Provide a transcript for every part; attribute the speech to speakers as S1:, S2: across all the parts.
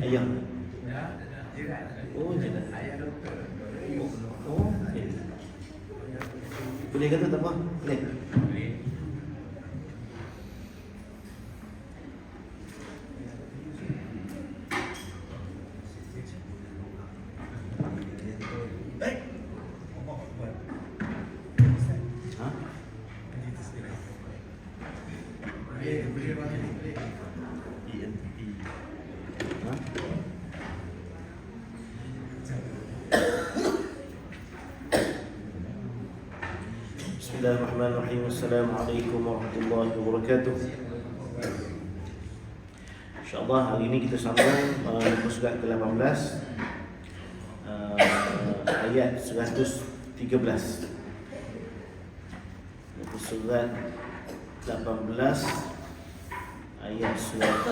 S1: Ayah. Oh, jiran. Oh, okay. Boleh kata tak apa? Boleh. Bismillahirrahmanirrahim. Assalamualaikum warahmatullahi wabarakatuh. InsyaAllah hari ini kita sambung muka surat ke-18, ayat 113. Muka surat 18 ayat 113.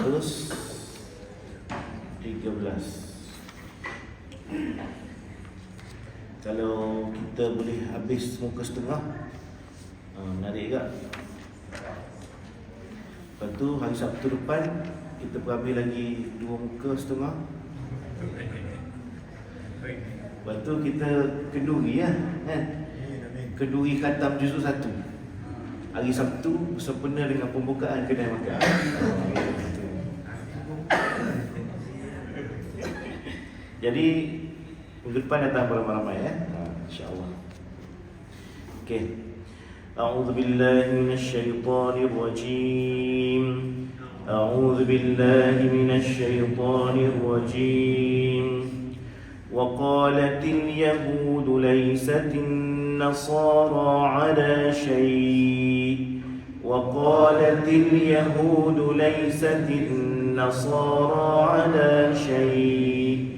S1: Kalau kita boleh habis muka setengah, menarik tak? Lepas tu hari Sabtu depan kita berambil lagi 2 muka setengah. Lepas tu kita kenduri kan? Kenduri khatam juzuk 1 hari Sabtu bersempena dengan pembukaan kedai makan. Jadi minggu depan datang beramai-ramai ya, insya-Allah. Okey. A'udzu billahi minasyaitonir rajim. A'udzu billahi minasyaitonir rajim. Wa qalatil yahudu laysatin nasara 'ala syai'. Wa qalatil yahudu laysatin nasara 'ala syai'.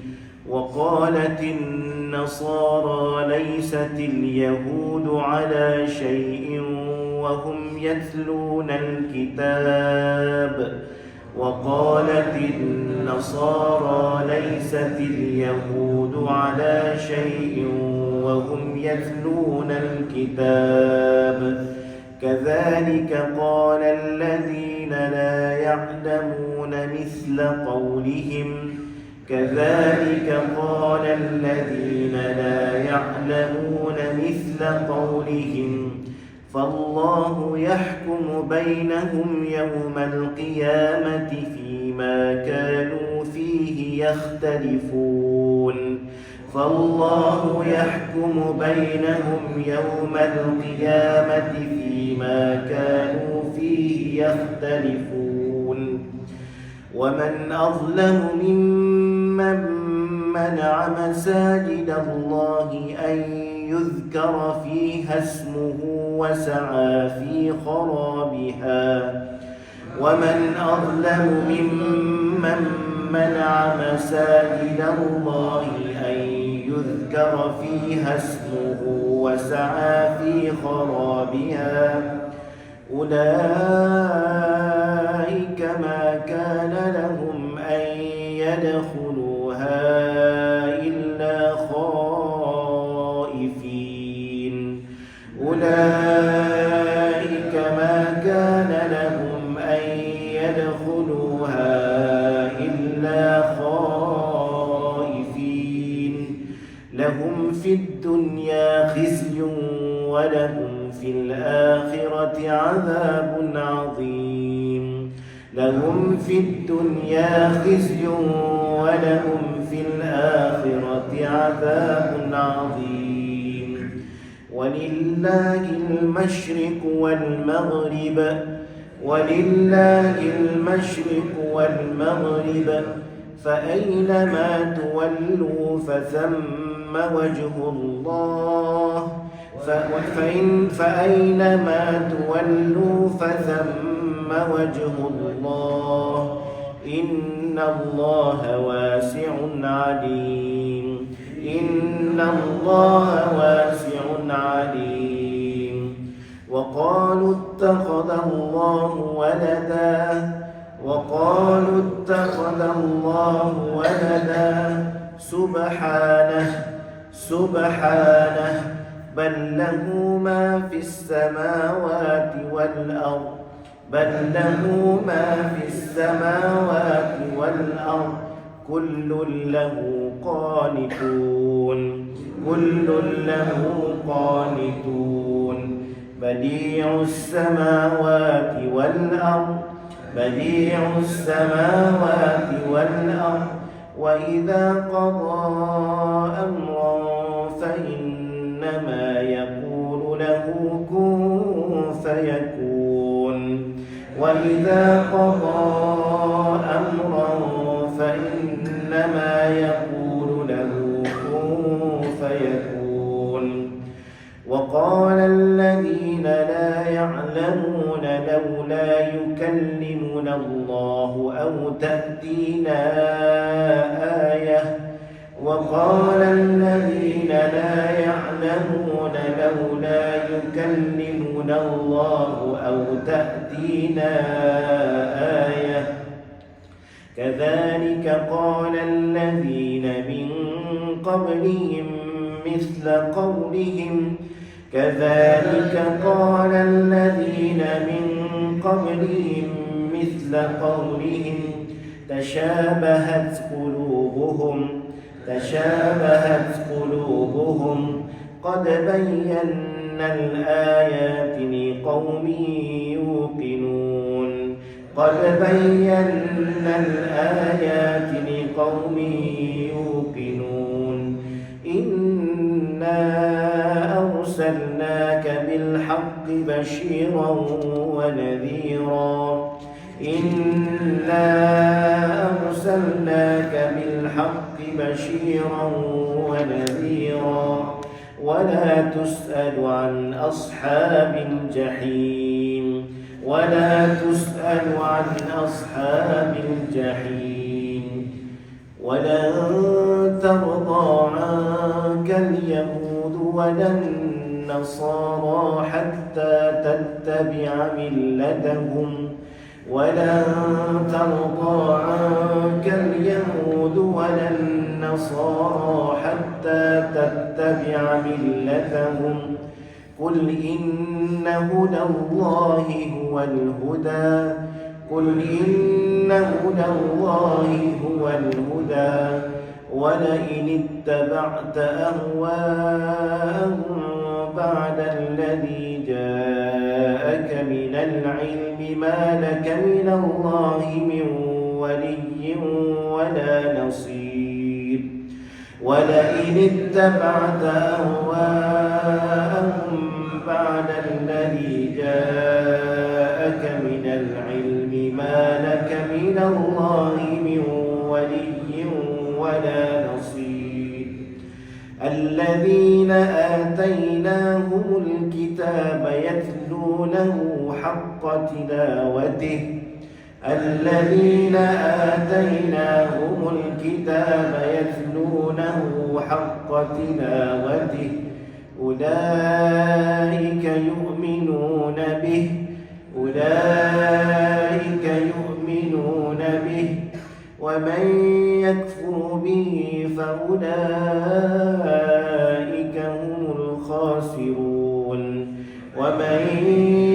S1: وقالت النصارى ليست اليهود على شيء وهم يتلون الكتاب وقالت النصارى ليست اليهود على شيء وهم يتلون الكتاب كذلك قال الذين لا يعلمون مثل قولهم كذلك قال الذين لا يعلمون مثل قولهم فالله يحكم بينهم يوم القيامة فيما كانوا فيه يختلفون فالله يحكم بينهم يوم القيامة فيما كانوا فيه يختلفون ومن أظلم ممن منع مساجد الله أن يذكر فيها اسمه وسعى في خرابها ومن أظلم ممن منع مساجد الله أن يذكر فيها اسمه وسعى في خرابها أولئك ما كان لهم أن يدخلوها إلا خائفين أولئك ما كان لهم أن يدخلوها إلا خائفين لهم في الدنيا خزي ولهم في الآخرة عذاب عظيم لهم في الدنيا خزي ولهم في الآخرة عذاب عظيم ولله المشرق والمغرب ولله المشرق والمغرب فأينما تولوا فثم وجه الله فأينما تولوا فثم وجه الله إن الله واسع عليم إن الله واسع عليم وقالوا اتخذ الله ولدا وقالوا اتخذ الله ولدا سبحانه بل له ما في السماوات والأرض بل له ما في السماوات والأرض كل له قانتون كل له قانتون بديع السماوات والأرض بديع السماوات والأرض وإذا قضى أمرا فإنما يقول له كن فيكون وإذا قضى أمرا فإنما يقول له كن فيكون وقال الذين لا يعلمون لولا يكلمنا الله أو تأتينا آية وقال الذين لا يعلمون لولا يكلمنا الله أو تأتينا آية كذلك قال الذين من قبلهم مثل قولهم كذلك قال الذين من قبلهم مثل قولهم تشابهت قلوبهم قد بينا الآيات لقوم يوقنون قد بينا الآيات لقوم يوقنون إنا أرسلناك بالحق بشيرا ونذيرا إنا أرسلناك بالحق بشيرا ونذيرا ولا تسأل عن أصحاب الجحيم ولا تسأل عن أصحاب الجحيم ولن ترضى عنك اليهود ولا النصارى حتى تتبع ملتهم ولن ترضى عنك اليهود ولا النصارى حتى تتبع ملتهم قل إن هدى الله هو الهدى قل إن هدى الله هو الهدى ولئن اتبعت أهواءهم بعد الذي جاءك من العلم ما لك من الله من ولي ولا نصير ولئن اتبعت أهواءهم بعد الذي جاءك من العلم ما لك من الله من ولي ولا نصير الذين آتيناهم الكتاب يتلونه حق تلاوته الذين آتيناهم الكتاب يتلونه حق تلاوته أولئك يؤمنون به ومن يكفر به فأولئك هم الخاسرون ومن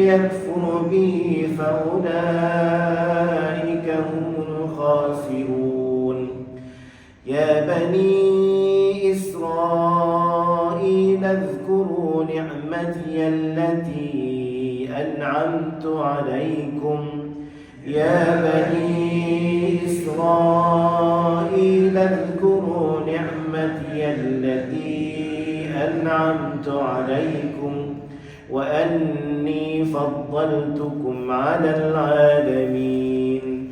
S1: يكفر به فأولئك هم الخاسرون يا بني إسرائيل اذكروا نعمتي التي أنعمت عليكم يا بني إسرائيل اذكروا نعمتي التي أنعمت عليكم وأني فضلتكم على العالمين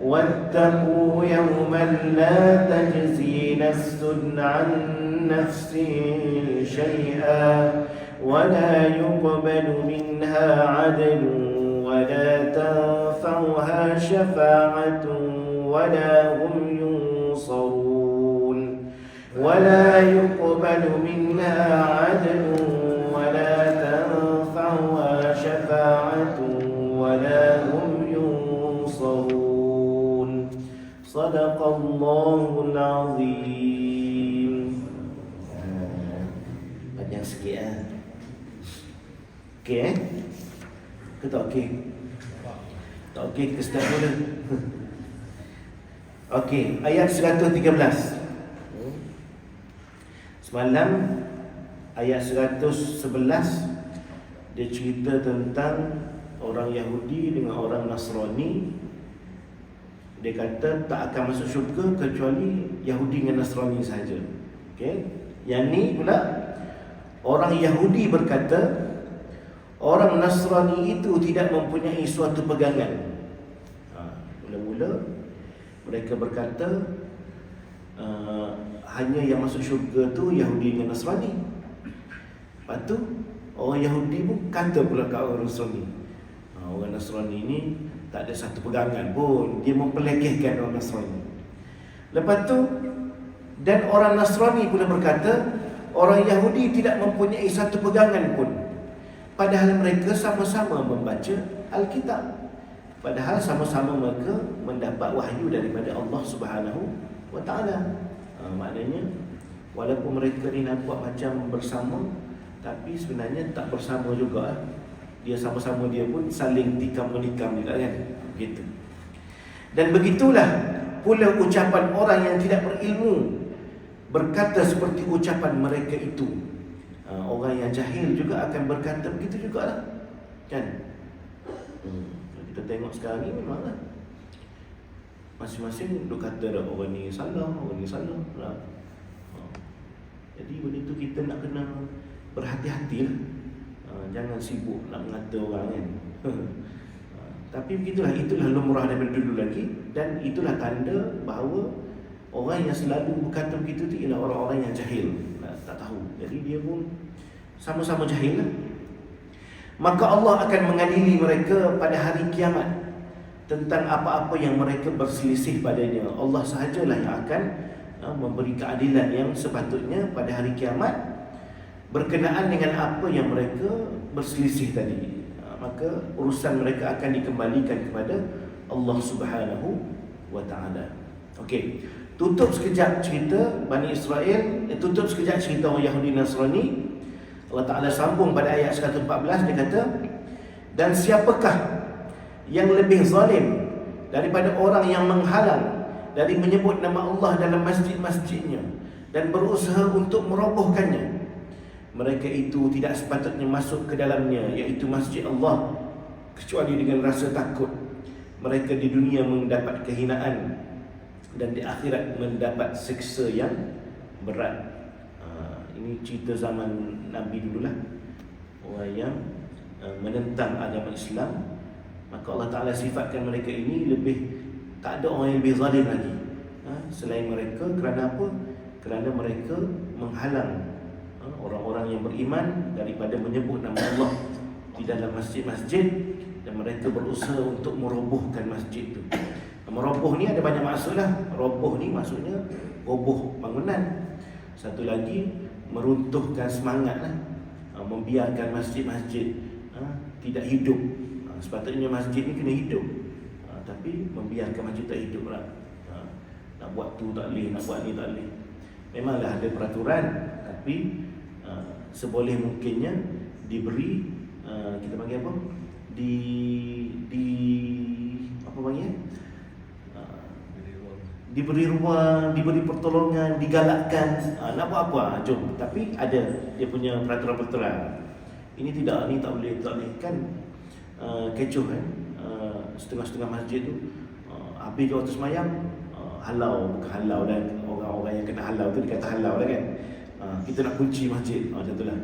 S1: واتقوا يوما لا تجزي نفس عن نفس شيئا ولا يقبل منها عدل ولا تنفعها شفاعة ولا هم ينصرون ولا يقبل منها عدل ولا تنفعها شفاعة ولا هم ينصرون صدق الله العظيم. Okey Ke tak okey? Tak okey, kita start mula. Okey, ayat 113. Semalam ayat 111 dia cerita tentang orang Yahudi dengan orang Nasrani. Dia kata tak akan masuk syurga kecuali Yahudi dengan Nasrani sahaja. Okey. Yang ni pula orang Yahudi berkata orang Nasrani itu tidak mempunyai suatu pegangan. Mula-mula mereka berkata hanya yang masuk syurga tu Yahudi dengan Nasrani. Lepas tu orang Yahudi pun kata pula kat orang Nasrani, orang Nasrani ni tak ada satu pegangan pun. Dia mempelekehkan orang Nasrani. Lepas tu dan orang Nasrani pula berkata orang Yahudi tidak mempunyai satu pegangan pun, padahal mereka sama-sama membaca Alkitab. Padahal sama-sama mereka mendapat wahyu daripada Allah Subhanahu wa Ta'ala. Maknanya walaupun mereka ni nampak macam bersama, tapi sebenarnya tak bersama juga. Dia sama-sama dia pun saling tikam-menikam juga kan. Begitu. Dan begitulah pula ucapan orang yang tidak berilmu berkata seperti ucapan mereka itu. Orang yang jahil juga akan berkata begitu jugalah. Kan? Kita tengok sekarang ni memanglah masing-masing duk kata dah orang ni salah, orang ni salah lah. Jadi benda tu kita nak kena berhati-hatilah. Jangan sibuk nak mengata orang kan. Tapi begitulah, itulah lumrah daripada dulu lagi. Dan itulah tanda bahawa orang yang selalu berkata begitu tu ialah orang-orang yang jahil, tak tahu. Jadi dia pun sama-sama jahil lah. Maka Allah akan mengadili mereka pada hari kiamat tentang apa-apa yang mereka berselisih padanya. Allah sahajalah yang akan memberi keadilan yang sepatutnya pada hari kiamat berkenaan dengan apa yang mereka berselisih tadi. Maka urusan mereka akan dikembalikan kepada Allah Subhanahu wa Ta'ala. Okey, tutup sekejap cerita Bani Israel, tutup sekejap cerita orang Yahudi Nasrani. Allah Ta'ala sambung pada ayat 114. Dia kata, dan siapakah yang lebih zalim daripada orang yang menghalang dari menyebut nama Allah dalam masjid-masjidnya dan berusaha untuk merobohkannya. Mereka itu tidak sepatutnya masuk ke dalamnya, iaitu masjid Allah, kecuali dengan rasa takut. Mereka di dunia mendapat kehinaan dan di akhirat mendapat siksa yang berat. Ini cerita zaman Nabi dululah, orang yang menentang agama Islam. Maka Allah Ta'ala sifatkan mereka ini lebih, tak ada orang yang lebih zalim lagi selain mereka. Kerana apa? Kerana mereka menghalang orang-orang yang beriman daripada menyebut nama Allah di dalam masjid-masjid, dan mereka berusaha untuk merobohkan masjid itu. Meroboh ni ada banyak maksud lah. Roboh ni maksudnya roboh bangunan. Satu lagi meruntuhkan semangat lah, membiarkan masjid-masjid tidak hidup. Sepatutnya masjid ni kena hidup, tapi membiarkan masjid tak hidup lah. Nak buat tu tak boleh, nak buat ni tak boleh. Memanglah ada peraturan, tapi seboleh mungkinnya diberi, kita panggil apa? Apa panggil? Diberi ruang, diberi pertolongan, digalakkan. Nak buat apa? Jom. Tapi ada dia punya peraturan-peraturan. Ini tidak, ni tak boleh, tak boleh. Kan kecoh kan? Setengah-setengah masjid tu habis waktu semayang, halau, bukan halau dan orang-orang yang kena halau tu dikata halau dah kan. Kita nak kunci masjid, macam tu lah.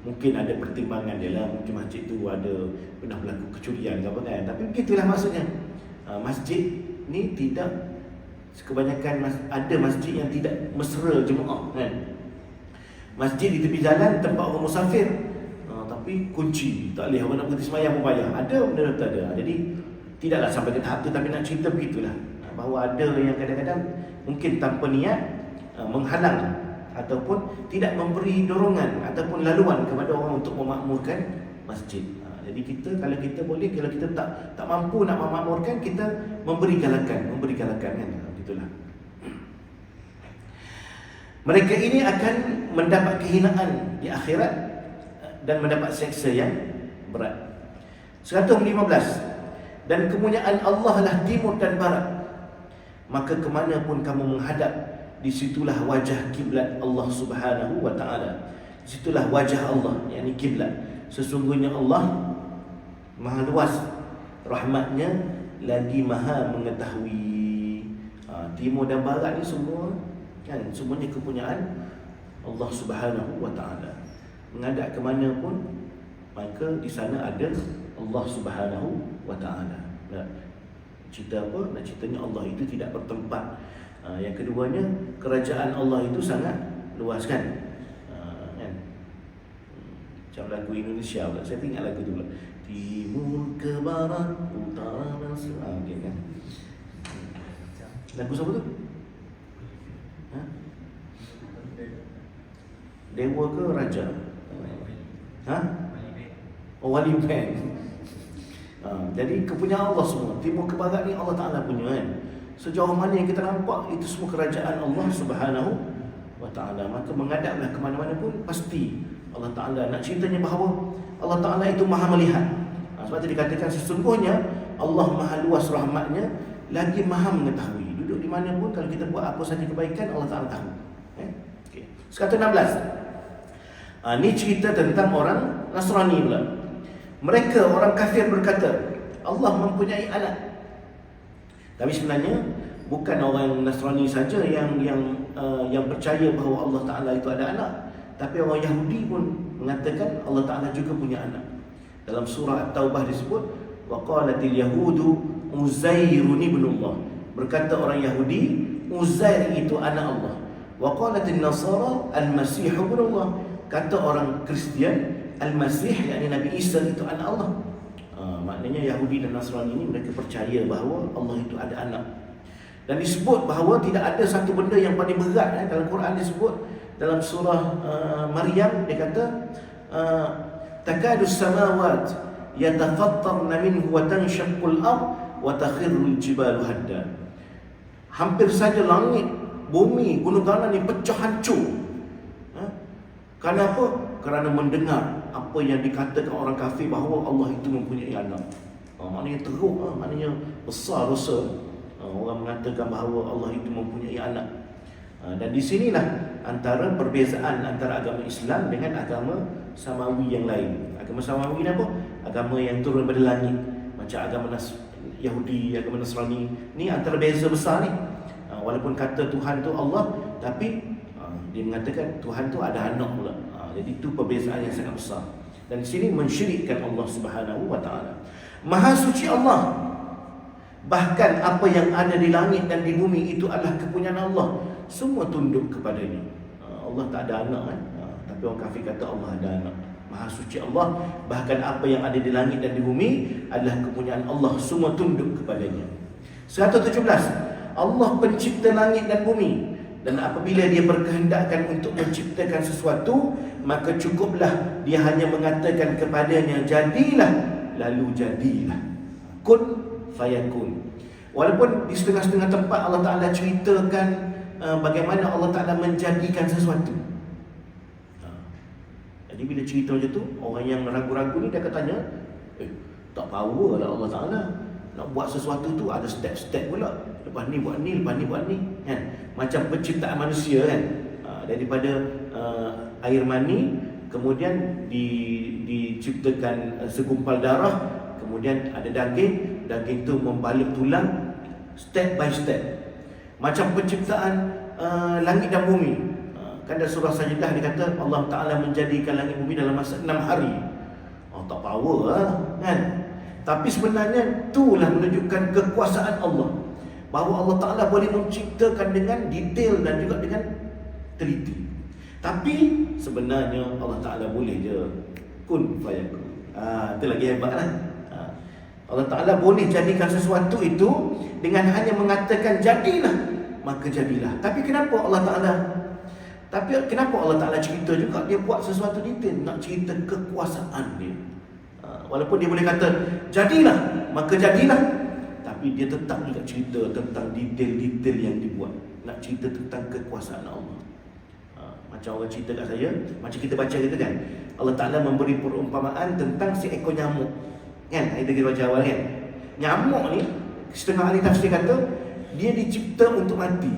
S1: Mungkin ada pertimbangan dia lah, mungkin masjid tu ada pernah berlaku kecurian ke apa kan. Tapi begitulah maksudnya. Masjid ni tidak, kebanyakan ada masjid yang tidak mesra jemaah kan. Masjid di tepi jalan tempat orang musafir, tapi kunci, tak boleh orang nak berhenti semayang pun payah. Ada benda tak ada. Jadi tidaklah sampai ke tahap tu, tapi nak cerita begitulah, bahawa ada yang kadang-kadang mungkin tanpa niat menghalang ataupun tidak memberi dorongan ataupun laluan kepada orang untuk memakmurkan masjid. Jadi kita, kalau kita boleh, kalau kita tak mampu nak memakmurkan, kita memberi galakan kan. Itulah. Mereka ini akan mendapat kehinaan di akhirat dan mendapat seksa yang berat. 115. Dan kemuliaan Allah lah timur dan barat, maka kemana pun kamu menghadap, disitulah wajah kiblat Allah Subhanahu wa ta'ala. Disitulah wajah Allah, yakni kiblat. Sesungguhnya Allah maha luas rahmatnya, lagi maha mengetahui. Timur dan barat ni semua kan, semuanya kepunyaan Allah Subhanahu wa ta'ala. Menghadap ke mana pun, maka di sana ada Allah Subhanahu wa ta'ala. Nak cerita apa? Nak ceritanya Allah itu tidak bertempat. Yang keduanya, kerajaan Allah itu sangat luas kan? Kan? Macam lagu Indonesia pula. Saya ingat lagu tu pula. Timur ke barat, utara dan selatan. Okay, kan? Lagu siapa tu? Dewa ke raja? Oh, Wali Pen. Jadi kepunyaan Allah semua. Timur ke barat ni Allah Ta'ala punya kan. Sejauh mana yang kita nampak, itu semua kerajaan Allah Subhanahu wa ta'ala. Maka menghadaplah ke mana-mana pun, pasti Allah Ta'ala. Nak ceritanya bahawa Allah Ta'ala itu maha melihat. Sebab itu dikatakan sesungguhnya Allah maha luas rahmatnya, lagi maha mengetahui. Duduk di mana pun, kalau kita buat apa saja kebaikan, Allah Ta'ala tahu. Okay. 116. Ini cerita tentang orang Nasrani pula. Mereka orang kafir berkata Allah mempunyai anak. Tapi sebenarnya bukan orang Nasrani saja yang percaya bahawa Allah Ta'ala itu ada anak, tapi orang Yahudi pun mengatakan Allah Ta'ala juga punya anak. Dalam surah At-Taubah disebut waqalatil yahudu Uzairun ibnullah. Berkata orang Yahudi Uzair itu anak Allah. Waqalatil nasara Al-Masih ibnullah. Kata orang Kristian Al-Masih, yakni Nabi Isa itu anak Allah. Maknanya Yahudi dan Nasrani ini mereka percaya bahawa Allah itu ada anak. Dan disebut bahawa tidak ada satu benda yang paling berat. Dalam Quran disebut, dalam surah Maryam dia kata takadus samawat yatafattarna minhu wa tanshaqqul ard wa takhirrul jibalu hadda. Hampir saja langit, bumi, gunung-gunung ini pecah hancur. Kenapa? Kerana mendengar apa yang dikatakan orang kafir bahawa Allah itu mempunyai anak. Maknanya teruk, maknanya besar dosa. Orang mengatakan bahawa Allah itu mempunyai anak. Dan di sinilah antara perbezaan antara agama Islam dengan agama Samawi yang lain. Agama Samawi ni apa? Agama yang turun daripada langit. Macam agama Yahudi, agama Nasrani. Ni antara beza besar ni. Walaupun kata Tuhan tu Allah, tapi dia mengatakan Tuhan tu ada anak pula. Jadi itu perbezaan yang sangat besar. Dan di sini mensyirikkan Allah Subhanahu wa ta'ala. Maha suci Allah. Bahkan apa yang ada di langit dan di bumi itu adalah kepunyaan Allah. Semua tunduk kepadanya. Allah tak ada anak kan? Tapi orang kafir kata Allah ada anak. Maha suci Allah. Bahkan apa yang ada di langit dan di bumi adalah kepunyaan Allah. Semua tunduk kepadanya. 117. Allah pencipta langit dan bumi. Dan apabila dia berkehendakkan untuk menciptakan sesuatu, maka cukuplah dia hanya mengatakan kepadanya jadilah, lalu jadilah. Kun fayakun. Walaupun di setengah-setengah tempat Allah Ta'ala ceritakan bagaimana Allah Ta'ala menjadikan sesuatu. Jadi bila cerita macam tu, orang yang ragu-ragu ni dia katanya, tak power lah Allah Ta'ala. Nak buat sesuatu tu ada step-step pula. Lepas ni buat ni, lepas ni buat ni kan? Macam penciptaan manusia kan, daripada air mani, kemudian diciptakan segumpal darah, kemudian ada daging, daging tu membalut tulang, step by step. Macam penciptaan langit dan bumi. Kan dalam surah Sajdah dia kata Allah Ta'ala menjadikan langit bumi dalam masa 6 hari. Tak power lah kan? Tapi sebenarnya itulah menunjukkan kekuasaan Allah, bahawa Allah Ta'ala boleh menciptakan dengan detail dan juga dengan teliti. Tapi sebenarnya Allah Ta'ala boleh je kun fayakun. Itu lagi hebat lah. Allah Ta'ala boleh jadikan sesuatu itu dengan hanya mengatakan jadilah, maka jadilah. Tapi kenapa Allah Ta'ala cerita juga, dia buat sesuatu detail, nak cerita kekuasaan dia. Walaupun dia boleh kata jadilah, maka jadilah, tapi dia tetap juga cerita tentang detail-detail yang dibuat. Nak cerita tentang kekuasaan Allah. Macam orang cerita kat saya, macam kita baca gitu kan, Allah Ta'ala memberi perumpamaan tentang si ekor nyamuk kan, kita baca awal kan. Nyamuk ni, setengah ahli tafsir kata dia dicipta untuk mati.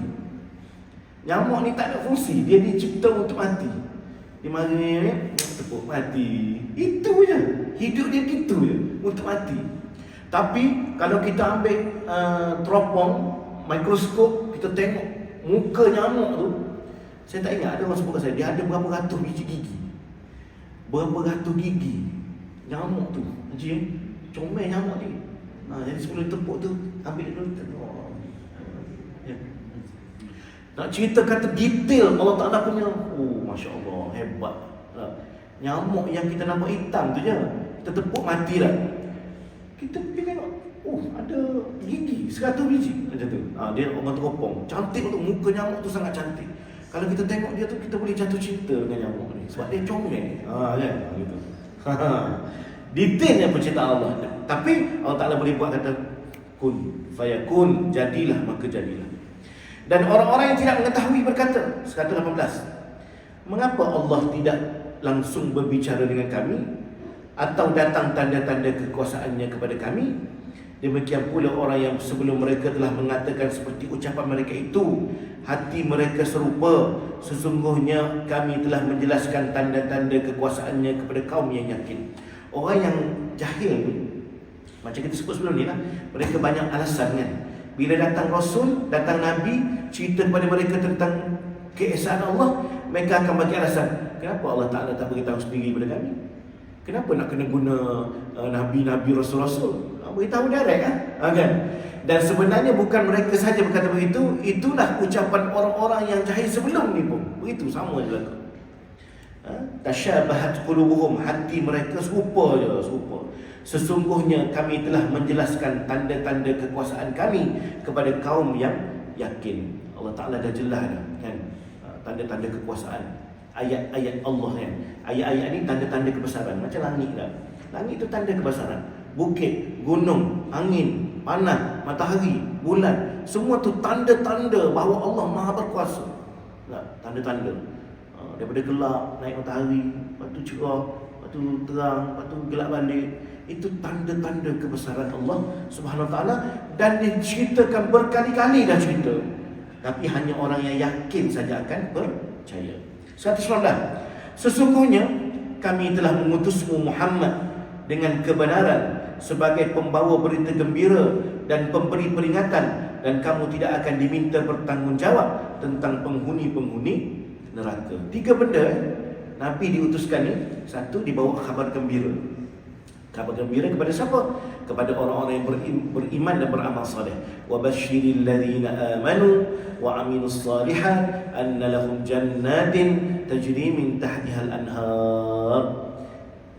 S1: Nyamuk ni tak ada fungsi, dia dicipta untuk mati. Dia mari tepuk mati. Itu je, hidup dia gitu je, untuk mati. Tapi kalau kita ambil teropong, mikroskop, kita tengok muka nyamuk tu, saya tak ingat, ada orang sebut kat saya, dia ada berapa ratus biji gigi. Berapa ratus gigi nyamuk tu. Macam comel nyamuk ni. Jadi sebelum tepuk tu, ambil dulu tengok. Ya. Nak cerita kata detail Allah Ta'ala punya, Masya Allah, hebat. Nyamuk yang kita nampak hitam tu je, kita tepuk mati dah. Kita pergi tengok, ada gigi 100 biji macam tu. Dia orang teropong. Cantik untuk muka nyamuk tu, sangat cantik. Kalau kita tengok dia tu, kita boleh jatuh cinta dengan nyamuk ni sebab dia comel. Kan? Gitu. Detailnya penciptaan Allah. Tapi Allah Ta'ala boleh buat kata kun fayakun, jadilah maka jadilah. Dan orang-orang yang tidak mengetahui berkata, 118, mengapa Allah tidak langsung berbicara dengan kami atau datang tanda-tanda kekuasaannya kepada kami? Demikian pula orang yang sebelum mereka telah mengatakan seperti ucapan mereka itu, hati mereka serupa, sesungguhnya kami telah menjelaskan tanda-tanda kekuasaannya kepada kaum yang yakin. Orang yang jahil ni, macam kita sebut sebelum ni lah, mereka banyak alasan kan. Bila datang Rasul, datang Nabi, cerita kepada mereka tentang keesaan Allah, mereka akan bagi alasan. Kenapa Allah Ta'ala tak beritahu sendiri kepada kami? Kenapa nak kena guna Nabi-Nabi, Rasul-Rasul? Beritahu direct kan? Dan sebenarnya bukan mereka saja berkata begitu, itulah ucapan orang-orang yang jahil sebelum ni pun. Begitu, sama je lah. Tasyabahat qulubuhum, hati mereka serupa je, serupa. Sesungguhnya kami telah menjelaskan tanda-tanda kekuasaan kami kepada kaum yang yakin. Allah Ta'ala dah jelas dah kan, tanda-tanda kekuasaan, ayat-ayat Allah kan. Ayat-ayat ni tanda-tanda kebesaran. Macam langit dah. Langit tu tanda kebesaran. Bukit, gunung, angin, panas, matahari, bulan, semua tu tanda-tanda bahawa Allah Maha berkuasa. Tanda-tanda. Daripada gelap naik matahari, lepas tu cerah, lepas tu terang, lepas tu gelap balik. Itu tanda-tanda kebesaran Allah Subhanahu Wa Taala, dan diceritakan berkali-kali dah cerita. Tapi hanya orang yang yakin saja akan percaya. 119. Sesungguhnya kami telah mengutusmu Muhammad dengan kebenaran sebagai pembawa berita gembira dan pemberi peringatan, dan kamu tidak akan diminta bertanggungjawab tentang penghuni-penghuni neraka. 3 benda Nabi diutuskan ni. 1, dibawa khabar gembira. Khabar gembira kepada siapa? Kepada orang-orang yang beriman dan beramal saleh. Wa basyiril ladzina amanu wa amilus shalihat anna lahum jannatin tajri min tahtiha al-anhar.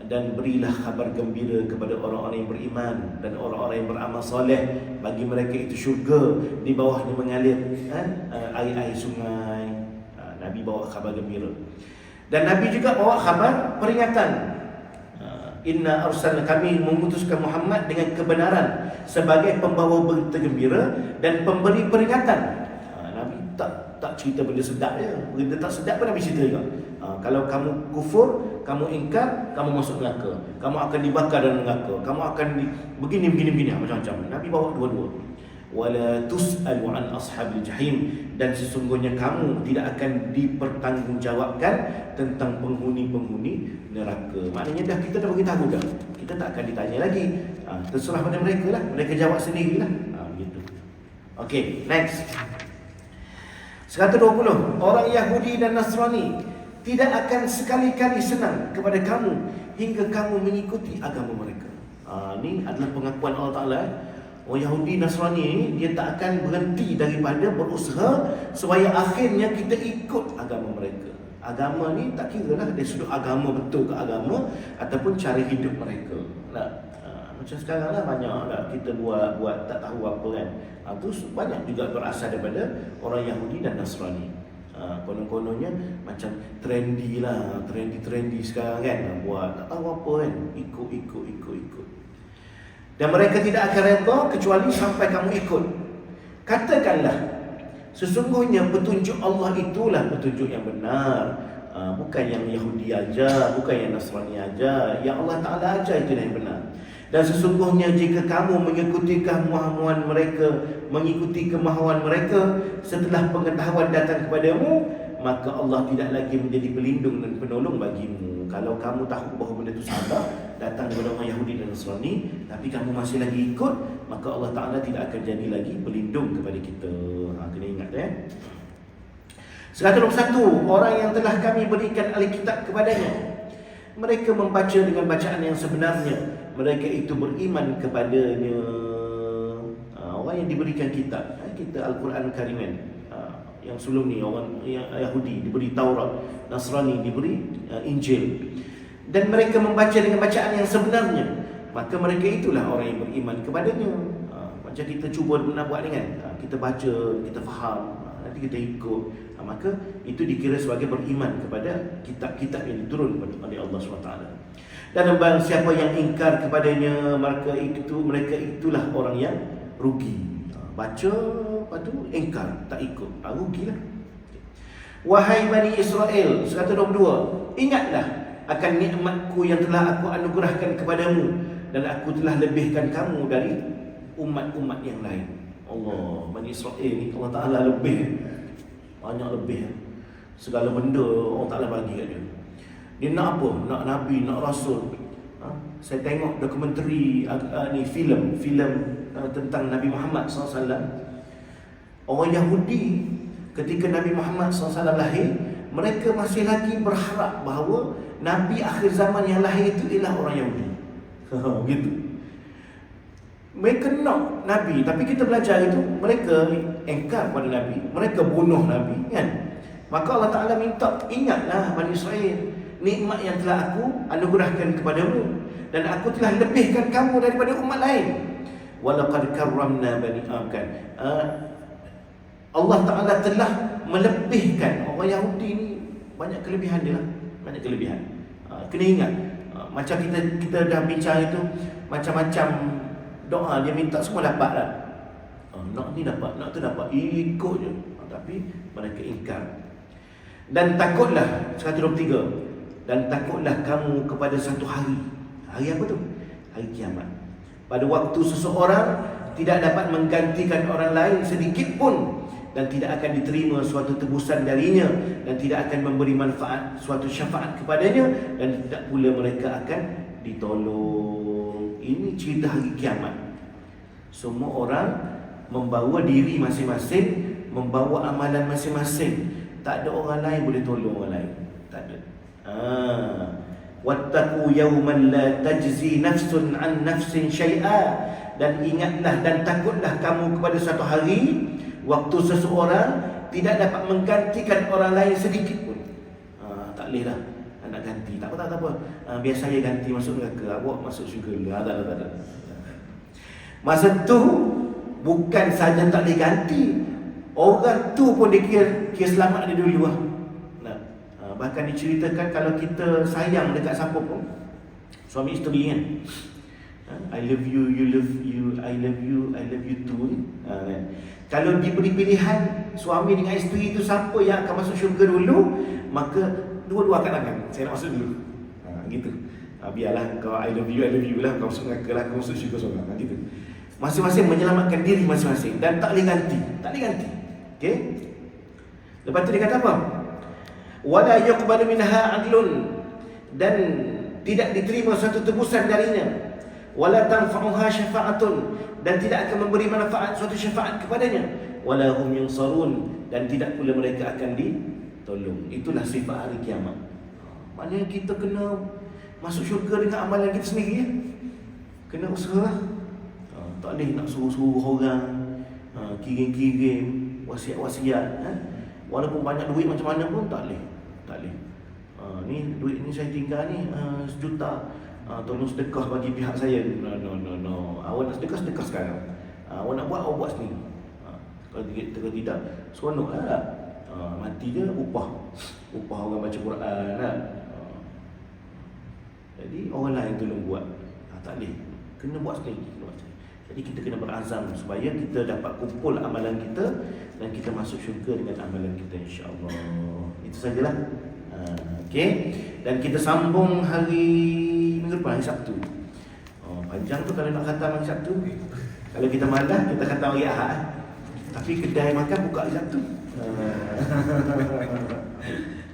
S1: Dan berilah khabar gembira kepada orang-orang yang beriman dan orang-orang yang beramal soleh, bagi mereka itu syurga, di bawahnya mengalir air-air sungai. Nabi bawa khabar gembira. Dan Nabi juga bawa khabar peringatan. Inna arsalna, kami mengutuskan Muhammad dengan kebenaran sebagai pembawa berita gembira dan pemberi peringatan. Nabi tak cerita benda sedap je. Benda tak sedap pun Nabi cerita juga. Kalau kamu kufur, kamu ingkar, kamu masuk neraka, kamu akan dibakar dalam neraka, kamu akan begini macam-macam. Nabi bawa dua-dua. Wala tus'alu an ashabil jahim, dan sesungguhnya kamu tidak akan dipertanggungjawabkan tentang penghuni-penghuni neraka. Maknanya dah, kita dah beritahu dah, kita tak akan ditanya lagi. Terserah pada mereka lah, mereka jawab sendirilah. Begitu. Okey, next. 120. Orang Yahudi dan Nasrani tidak akan sekali-kali senang kepada kamu hingga kamu mengikuti agama mereka. Ini adalah pengakuan Allah Ta'ala. Orang Yahudi Nasrani ni, dia tak akan berhenti daripada berusaha supaya akhirnya kita ikut agama mereka. Agama ni tak kira lah dari sudut agama, betul ke agama, ataupun cara hidup mereka. Macam sekarang lah, banyak lah kita buat tak tahu apa kan. Itu banyak juga berasal daripada orang Yahudi dan Nasrani. Konon-kononnya macam trendy lah, trendy sekarang kan, buat tak tahu apa kan, ikut. Dan mereka tidak akan redha kecuali sampai kamu ikut. Katakanlah, sesungguhnya petunjuk Allah itulah petunjuk yang benar. Bukan yang Yahudi aja, bukan yang Nasrani aja. Yang Allah Ta'ala aja itu yang benar. Dan sesungguhnya jika kamu mengikuti kemahuan mereka, mengikuti kemahuan mereka setelah pengetahuan datang kepadamu, maka Allah tidak lagi menjadi pelindung dan penolong bagimu. Kalau kamu tahu bahawa benda itu salah, datang kepada orang Yahudi dan Nasrani, tapi kamu masih lagi ikut, maka Allah Ta'ala tidak akan jadi lagi pelindung kepada kita. Kena ingat 121, orang yang telah kami berikan Alkitab kepadanya, mereka membaca dengan bacaan yang sebenarnya, mereka itu beriman kepadanya. Orang yang diberikan kitab, kita Al-Quran Karim, yang sebelum ni orang yang Yahudi diberi Taurat, Nasrani diberi Injil, dan mereka membaca dengan bacaan yang sebenarnya, maka mereka itulah orang yang beriman kepadanya. Macam kita cuba nak buat ni kan, kita baca, kita faham, nanti kita ikut, maka itu dikira sebagai beriman kepada kitab-kitab yang diturun oleh Allah SWT. Dan barang siapa yang ingkar kepadanya, mereka itulah orang yang rugi. Baca, lepas tu ingkar, tak ikut, rugilah. Wahai Bani Israel, 122, ingatlah akan nikmatku yang telah aku anugerahkan kepadamu, dan aku telah lebihkan kamu dari umat-umat yang lain. Allah, Bani Israel ni Allah Ta'ala lebih, banyak lebih. Segala benda Allah Ta'ala bagi kat dia. Dia nak apa? Nak Nabi, nak Rasul. Saya tengok dokumentari ni, filem tentang Nabi Muhammad SAW. Orang Yahudi ketika Nabi Muhammad SAW lahir, mereka masih lagi berharap bahawa Nabi akhir zaman yang lahir itu ialah orang Yahudi. Gitu. Mereka nak Nabi, tapi kita belajar itu, mereka engkar pada Nabi, mereka bunuh Nabi, kan? Maka Allah Ta'ala minta, ingatlah Bani Israel, nikmat yang telah aku anugerahkan kepadamu, dan aku telah lebihkan kamu daripada umat lain. Walaqad karramna bani Adam. Allah Ta'ala telah melebihkan orang Yahudi ni, banyak kelebihan dia lah, banyak kelebihan. Kena ingat, macam kita dah bincang itu, macam-macam doa dia minta semua dapat lah. Nak ni dapat, nak tu dapat, ikut je. Tapi mereka ingkar. Dan takutlah, 123, dan takutlah kamu kepada satu hari. Hari apa tu? Hari kiamat. Pada waktu seseorang tidak dapat menggantikan orang lain sedikit pun, dan tidak akan diterima suatu tebusan darinya, dan tidak akan memberi manfaat suatu syafaat kepadanya, dan tidak pula mereka akan ditolong. Ini cerita hari kiamat. Semua orang membawa diri masing-masing, membawa amalan masing-masing. Tak ada orang lain boleh tolong orang lain. Tak ada. Wattaqu yawman la tajzi nafsun an nafsin syai'a. Dan ingatlah dan takutlah kamu kepada satu hari, waktu seseorang tidak dapat menggantikan orang lain sedikit pun. Tak boleh lah nak ganti. Tak apa. Biar saya ganti masuk neraka, awak masuk syurga. Tak ada. Masa tu bukan saja tak boleh ganti, orang tu pun dia kira selamat dia dulu lah. Bahkan diceritakan kalau kita sayang dekat siapa pun, suami isteri kan, I love you, you love you, I love you, I love you too, kan? Kalau diberi pilihan suami dengan isteri itu siapa yang akan masuk syurga dulu, maka dua-dua akan akan saya nak masuk dulu. Gitu. Biarlah kau I love you lah, kau masuk neraka lah, kau masuk syurga seorang. Gitu. Masing-masing menyelamatkan diri masing-masing, dan tak boleh ganti. Okey? Lepas tu dia kata apa? Wala yuqbalu minha adlun, dan tidak diterima satu tebusan darinya. Wala tanfa'uha syafa'atun, dan tidak akan memberi manfaat suatu syafaat kepadanya. Wala hum yunsarun, dan tidak pula mereka akan ditolong. Itulah sifat hari kiamat. Maknanya kita kena masuk syurga dengan amalan kita sendiri ya? Kena usaha. Tak boleh nak suruh-suruh orang, kirim-kirim wasiat-wasiat, walaupun banyak duit macam mana pun tak boleh. Ni duit ni saya tinggal ni 1 juta, tolong sedekah bagi pihak saya. No. Awak nak sedekah sekarang. Awak nak buat, awak buat sendiri. Kalau tidak, seronok lah. Mati je upah orang baca Quran lah. Jadi orang lain tolong buat. Tak boleh. Kena buat sendiri. Jadi kita kena berazam supaya kita dapat kumpul amalan kita dan kita masuk syurga dengan amalan kita, insya-Allah. Itu sajalah. Okey. Dan kita sambung hari minggu depan, hari Sabtu. Panjang tu kalau nak khatam hari Sabtu. Kalau kita malas, kita khatam hari Ahad. Tapi kedai makan buka hari Sabtu.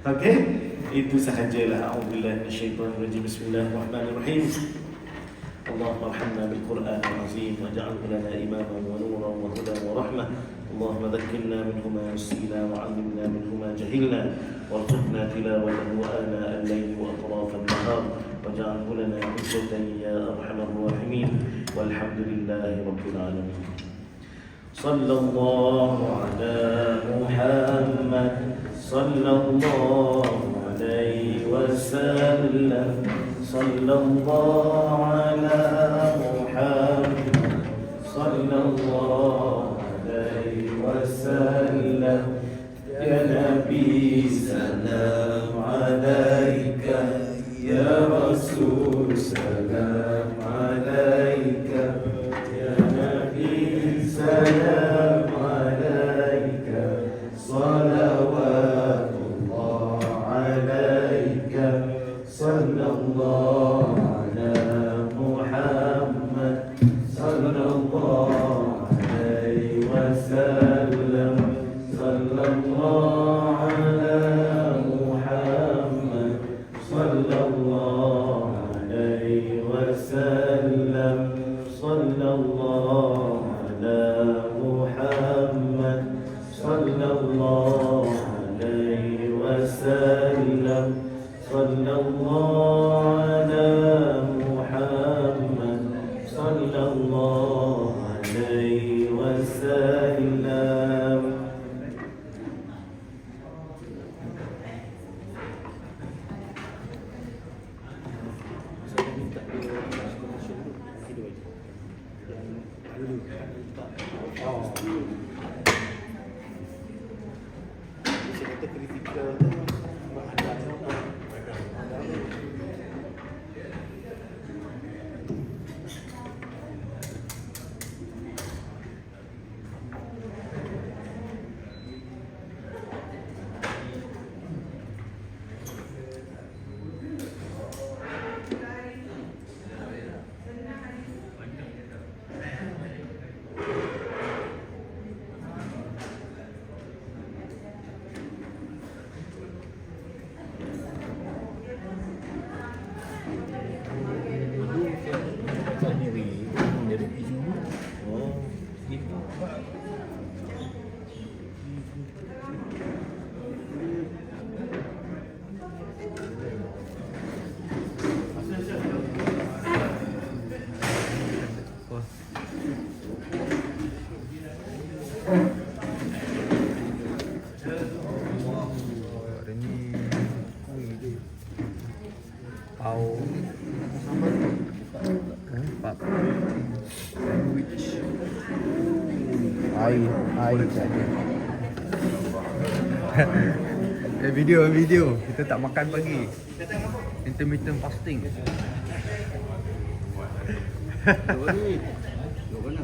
S1: Okey. Itu sahajalah. A'udzubillahi minasyaitonir rajim. Bismillahirrahmanirrahim. اللهم ارحمنا بالقرآن العظيم واجعله لنا إماما ونورا وهدى ورحمة. اللهم ذكرنا منه ما نسينا وعلمنا منه ما جهلنا وارزقنا تلاوته آناء الليل وأطراف النهار واجعله لنا حجة يا أرحم الراحمين والحمد لله رب العالمين. صلى الله على محمد صلى الله عليه وسلم صلى الله على محمد صلى الله عليه وسلم يا نبي سلام عليك يا رسول سلام عليك يا نبي سلام عليك صلوات الله عليك صلى الله على محمد صلى الله عليه وسلم صلى الله على محمد صلى الله عليه وسلم صلى الله على محمد صلى الله عليه وسلم صلى الله على محمد صلى الله عليه وسلم. Saya kata kritikal tu
S2: video kita tak makan pagi. Intermittent fasting. Dua ni. Dua mana?